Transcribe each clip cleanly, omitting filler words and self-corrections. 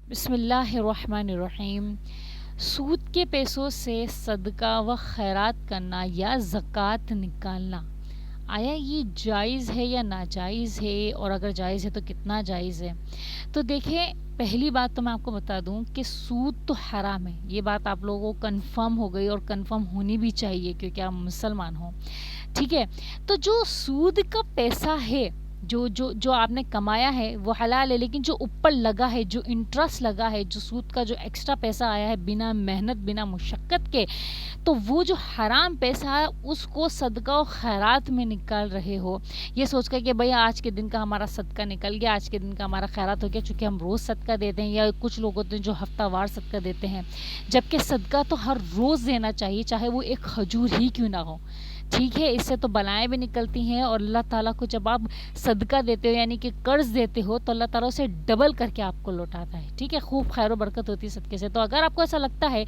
بسم اللہ الرحمن الرحیم۔ سود کے پیسوں سے صدقہ و خیرات کرنا یا زکوٰۃ نکالنا، آیا یہ جائز ہے یا ناجائز ہے، اور اگر جائز ہے تو کتنا جائز ہے؟ تو دیکھیں، پہلی بات تو میں آپ کو بتا دوں کہ سود تو حرام ہے، یہ بات آپ لوگوں کو کنفرم ہو گئی اور کنفرم ہونی بھی چاہیے کیونکہ آپ مسلمان ہوں، ٹھیک ہے؟ تو جو سود کا پیسہ ہے، جو آپ نے کمایا ہے وہ حلال ہے، لیکن جو اوپر لگا ہے، جو انٹرسٹ لگا ہے، جو سود کا جو ایکسٹرا پیسہ آیا ہے بنا محنت بنا مشقت کے، تو وہ جو حرام پیسہ ہے اس کو صدقہ و خیرات میں نکال رہے ہو، یہ سوچ کر کہ بھئی آج کے دن کا ہمارا صدقہ نکل گیا، آج کے دن کا ہمارا خیرات ہو گیا، چونکہ ہم روز صدقہ دیتے ہیں، یا کچھ لوگ ہوتے ہیں جو ہفتہ وار صدقہ دیتے ہیں، جبکہ صدقہ تو ہر روز دینا چاہیے، چاہے وہ ایک کھجور ہی کیوں نہ ہو، ٹھیک ہے؟ اس سے تو بلائیں بھی نکلتی ہیں، اور اللہ تعالیٰ کو جب آپ صدقہ دیتے ہو یعنی کہ قرض دیتے ہو تو اللہ تعالیٰ اسے ڈبل کر کے آپ کو لوٹاتا ہے، ٹھیک ہے؟ خوب خیر و برکت ہوتی ہے صدقے سے۔ تو اگر آپ کو ایسا لگتا ہے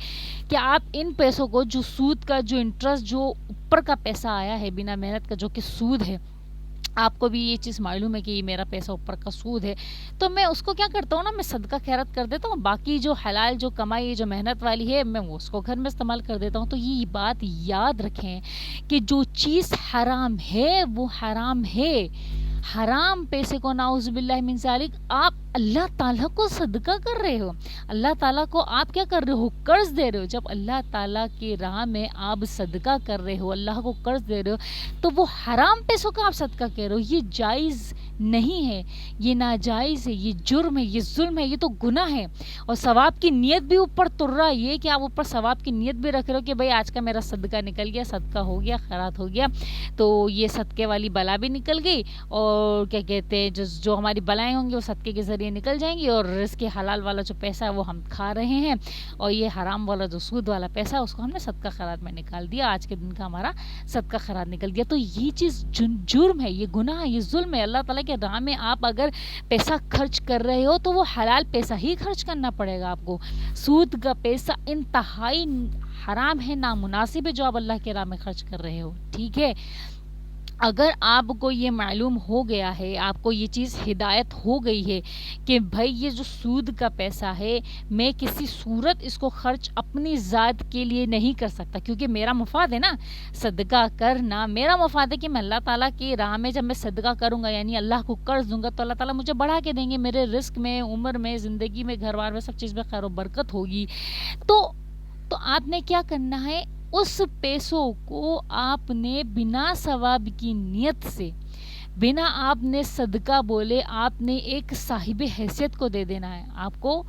کہ آپ ان پیسوں کو، جو سود کا جو انٹرسٹ جو اوپر کا پیسہ آیا ہے بنا محنت کا، جو کہ سود ہے، آپ کو بھی یہ چیز معلوم ہے کہ یہ میرا پیسہ اوپر کا سود ہے، تو میں اس کو کیا کرتا ہوں نا، میں صدقہ خیرات کر دیتا ہوں، باقی جو حلال جو کمائی جو محنت والی ہے میں اس کو گھر میں استعمال کر دیتا ہوں۔ تو یہ بات یاد رکھیں کہ جو چیز حرام ہے وہ حرام ہے، حرام پیسے کو نعوذ باللہ من ذالک آپ اللہ تعالیٰ کو صدقہ کر رہے ہو، اللہ تعالیٰ کو آپ کیا کر رہے ہو، قرض دے رہے ہو۔ جب اللہ تعالیٰ کی راہ میں آپ صدقہ کر رہے ہو، اللہ کو قرض دے رہے ہو، تو وہ حرام پیسوں کا آپ صدقہ کہہ رہے ہو، یہ جائز نہیں ہے، یہ ناجائز ہے، یہ جرم ہے، یہ ظلم ہے، یہ تو گناہ ہے، اور ثواب کی نیت بھی اوپر تر رہا ہے، یہ کہ آپ اوپر ثواب کی نیت بھی رکھ رہے ہو کہ بھئی آج کا میرا صدقہ نکل گیا، صدقہ ہو گیا، خیرات ہو گیا، تو یہ صدقے والی بلا بھی نکل گئی، اور کیا کہتے ہیں جو ہماری بلائیں ہوں گی وہ صدقے کے ذریعے نکل جائیں گی، اور رزق حلال والا جو پیسہ ہے وہ ہم کھا رہے ہیں، اور یہ حرام والا جو سود والا پیسہ ہے اس کو ہم نے صدقہ خیرات میں نکال دیا، آج کے دن کا ہمارا صدقہ خیرات نکل گیا۔ تو یہ چیز جرم ہے، یہ گناہ ہے، یہ ظلم ہے۔ اللہ تعالیٰ کے راہ میں آپ اگر پیسہ خرچ کر رہے ہو تو وہ حلال پیسہ ہی خرچ کرنا پڑے گا آپ کو، سود کا پیسہ انتہائی حرام ہے، نامناسب ہے جو آپ اللہ کے راہ میں خرچ کر رہے ہو، ٹھیک ہے؟ اگر آپ کو یہ معلوم ہو گیا ہے، آپ کو یہ چیز ہدایت ہو گئی ہے کہ بھائی یہ جو سود کا پیسہ ہے میں کسی صورت اس کو خرچ اپنی ذات کے لیے نہیں کر سکتا، کیونکہ میرا مفاد ہے نا صدقہ کرنا، میرا مفاد ہے کہ میں اللہ تعالیٰ کی راہ میں جب میں صدقہ کروں گا یعنی اللہ کو قرض دوں گا تو اللہ تعالیٰ مجھے بڑھا کے دیں گے، میرے رزق میں، عمر میں، زندگی میں، گھر بار میں، سب چیز میں خیر و برکت ہوگی۔ تو آپ نے کیا کرنا ہے، اس پیسوں کو آپ نے بنا ثواب کی نیت سے، بنا آپ نے صدقہ بولے، آپ نے ایک صاحب حیثیت کو دے دینا ہے، آپ کو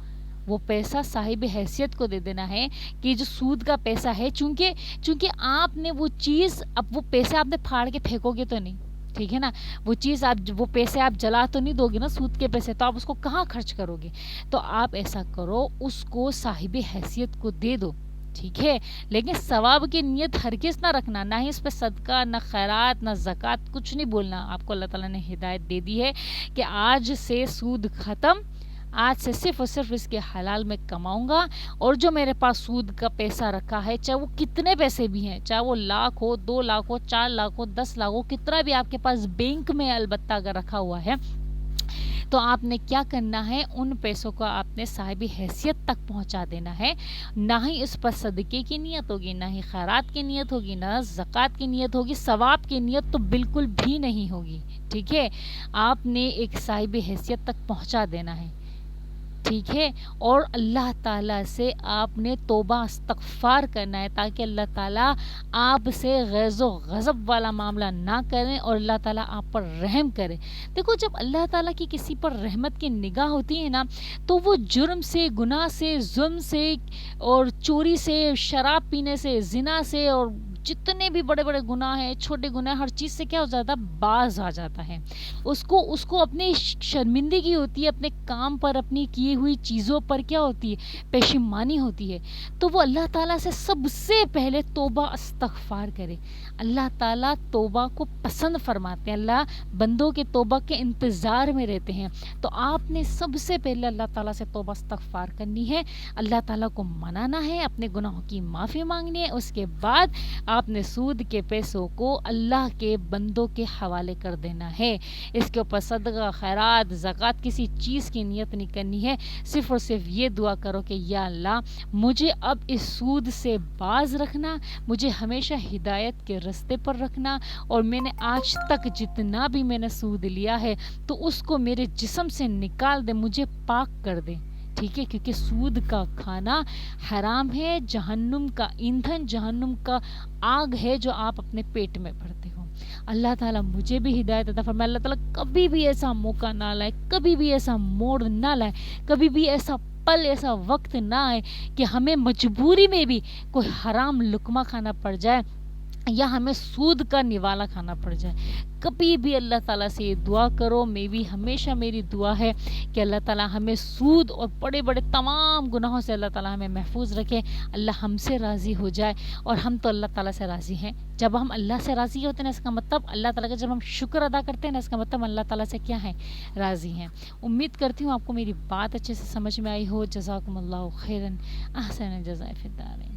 وہ پیسہ صاحب حیثیت کو دے دینا ہے کہ جو سود کا پیسہ ہے، چونکہ آپ نے وہ چیز، اب وہ پیسے آپ نے پھاڑ کے پھینکو گے تو نہیں، ٹھیک ہے نا؟ وہ چیز آپ، وہ پیسے آپ جلا تو نہیں دو گے نا، سود کے پیسے تو آپ اس کو کہاں خرچ کرو گے؟ تو آپ ایسا کرو، اس کو صاحب حیثیت کو دے دو، ٹھیک ہے؟ لیکن ثواب کی نیت ہرگز نہ رکھنا، نہ ہی اس پہ صدقہ، نہ خیرات، نہ زکوٰۃ، کچھ نہیں بولنا۔ آپ کو اللہ تعالیٰ نے ہدایت دے دی ہے کہ آج سے سود ختم، آج سے صرف اور صرف اس کے حلال میں کماؤں گا، اور جو میرے پاس سود کا پیسہ رکھا ہے، چاہے وہ کتنے پیسے بھی ہیں، چاہے وہ لاکھ ہو، 2 لاکھ ہو، 4 لاکھ ہو، 10 لاکھ ہو، کتنا بھی آپ کے پاس بینک میں البتہ اگر رکھا ہوا ہے، تو آپ نے کیا کرنا ہے، ان پیسوں کو آپ نے صاحب حیثیت تک پہنچا دینا ہے، نہ ہی اس پر صدقے کی نیت ہوگی، نہ ہی خیرات کی نیت ہوگی، نہ زکوٰۃ کی نیت ہوگی، ثواب کی نیت تو بالکل بھی نہیں ہوگی، ٹھیک ہے؟ آپ نے ایک صاحب حیثیت تک پہنچا دینا ہے، ٹھیک ہے؟ اور اللہ تعالیٰ سے آپ نے توبہ استغفار کرنا ہے تاکہ اللہ تعالیٰ آپ سے غیظ و غضب والا معاملہ نہ کریں اور اللہ تعالیٰ آپ پر رحم کرے۔ دیکھو، جب اللہ تعالیٰ کی کسی پر رحمت کی نگاہ ہوتی ہے نا، تو وہ جرم سے، گناہ سے، ظلم سے، اور چوری سے، شراب پینے سے، زنا سے، اور جتنے بھی بڑے بڑے گناہ ہیں، چھوٹے گناہ، ہر چیز سے کیا ہو جاتا ہے، باز آ جاتا ہے۔ اس کو اپنی شرمندگی ہوتی ہے، اپنے کام پر، اپنی کی ہوئی چیزوں پر کیا ہوتی ہے، پشیمانی ہوتی ہے، تو وہ اللہ تعالیٰ سے سب سے پہلے توبہ استغفار کرے۔ اللہ تعالیٰ توبہ کو پسند فرماتے ہیں، اللہ بندوں کے توبہ کے انتظار میں رہتے ہیں، تو آپ نے سب سے پہلے اللہ تعالیٰ سے توبہ استغفار کرنی ہے، اللہ تعالیٰ کو منانا ہے، اپنے گناہوں کی معافی مانگنی ہے، اس کے بعد آپ نے سود کے پیسوں کو اللہ کے بندوں کے حوالے کر دینا ہے. اس کے اوپر صدقہ، خیرات، زکوٰۃ کسی چیز کی نیت نہیں کرنی ہے. صرف اور صرف یہ دعا کرو کہ یا اللہ مجھے اب اس سود سے باز رکھنا، مجھے ہمیشہ ہدایت کے رستے پر رکھنا، اور میں نے آج تک جتنا بھی میں نے سود لیا ہے تو اس کو میرے جسم سے نکال دے، مجھے پاک کر دے. ٹھیک ہے، کیونکہ سود کا کھانا حرام ہے، جہنم کا ایندھن، جہنم کا آگ ہے جو آپ اپنے پیٹ میں بھرتے ہو. اللہ تعالیٰ مجھے بھی ہدایت عطا فرمائے. اللہ تعالیٰ کبھی بھی ایسا موقع نہ لائے، کبھی بھی ایسا موڑ نہ لائے، کبھی بھی ایسا پل، ایسا وقت نہ آئے کہ ہمیں مجبوری میں بھی کوئی حرام لقمہ کھانا پڑ جائے یا ہمیں سود کا نوالا کھانا پڑ جائے. کبھی بھی اللہ تعالیٰ سے یہ دعا کرو. ہمیشہ میری دعا ہے کہ اللہ تعالیٰ ہمیں سود اور بڑے بڑے تمام گناہوں سے اللہ تعالیٰ ہمیں محفوظ رکھے. اللہ ہم سے راضی ہو جائے، اور ہم تو اللہ تعالیٰ سے راضی ہیں. جب ہم اللہ سے راضی ہوتے ہیں اس کا مطلب اللہ تعالیٰ کا جب ہم شکر ادا کرتے ہیں نا، اس کا مطلب اللہ تعالیٰ سے کیا ہے، راضی ہیں. امید کرتی ہوں آپ کو میری بات اچھے سے سمجھ میں آئی ہو. جزاکم اللہ خیرن، احسن الجزاء فی الدارین.